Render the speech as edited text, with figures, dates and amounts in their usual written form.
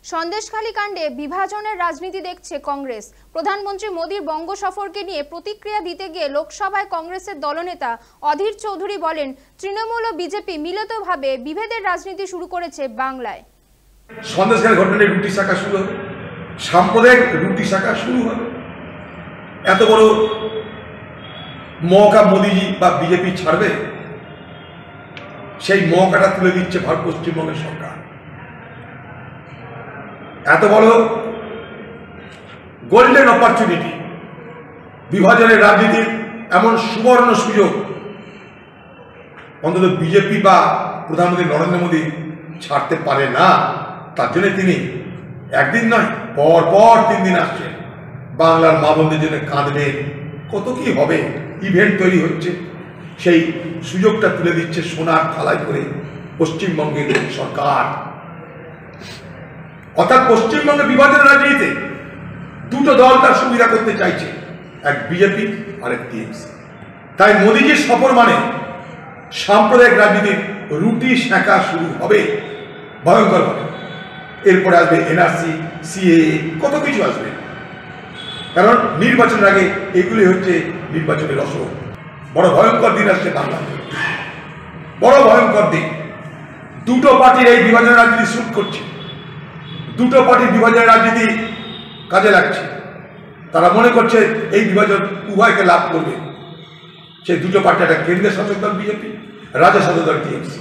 সন্দেশখালী কাণ্ডে বিভাজনের রাজনীতি দেখছে কংগ্রেস। প্রধানমন্ত্রী মোদীর বঙ্গ সফরকে নিয়ে প্রতিক্রিয়া দিতে গিয়ে লোকসভায় কংগ্রেসের দলনেতা অধীর চৌধুরী বলেন, তৃণমূল ও বিজেপি মিলিতভাবে বিভেদের রাজনীতি শুরু করেছে বাংলায়। সন্দেশখালী ঘটনায় রুটি শাখা শুরু হবে, সাম্প্রদায়িক রুটি শাখা শুরু হবে। এত বড় মৌকা মোদীজি বা বিজেপি ছাড়বে? সেই মৌকাটা তুলে দিচ্ছে ভারত পশ্চিমবঙ্গের সরকার। এত বড় গোল্ডেন অপরচুনিটি, বিভাজনের রাজনীতির এমন সুবর্ণ সুযোগ অন্তত বিজেপি বা প্রধানমন্ত্রী নরেন্দ্র মোদী ছাড়তে পারে না। তার জন্য তিনি একদিন নয়, পর পর 3 দিন আসছে। বাংলার মা বোনদের জন্য কাঁদবেন, কত কি হবে, ইভেন্ট তৈরি হচ্ছে। সেই সুযোগটা তুলে দিচ্ছে সোনার থালায় করে পশ্চিমবঙ্গের সরকার। অর্থাৎ পশ্চিমবঙ্গের বিভাজনের রাজনীতিতে দুটো দল তার সুবিধা করতে চাইছে, এক বিজেপি আর এক টিএমসি। তাই মোদীজির সফর মানে সাম্প্রদায়িক রাজনীতির রুটি সেঁকা শুরু হবে ভয়ঙ্করভাবে। এরপরে আসবে এনআরসি, সিএএ, কত কিছু আসবে। কারণ নির্বাচনের আগে এগুলি হচ্ছে নির্বাচনের অসর। বড় ভয়ঙ্কর দিন আসছে বাংলাতে, বড় ভয়ঙ্কর দিন। দুটো পার্টির এই বিভাজনের রাজনীতি শুট করছে, দুটো পার্টির বিভাজনের রাজনীতি কাজে লাগছে। তারা মনে করছে এই বিভাজন উভয়কে লাভ করবে। সেই দুটো পার্টি, একটা কেন্দ্রীয় শাসক দল বিজেপি, রাজ্য শাসক দল টিএমসি।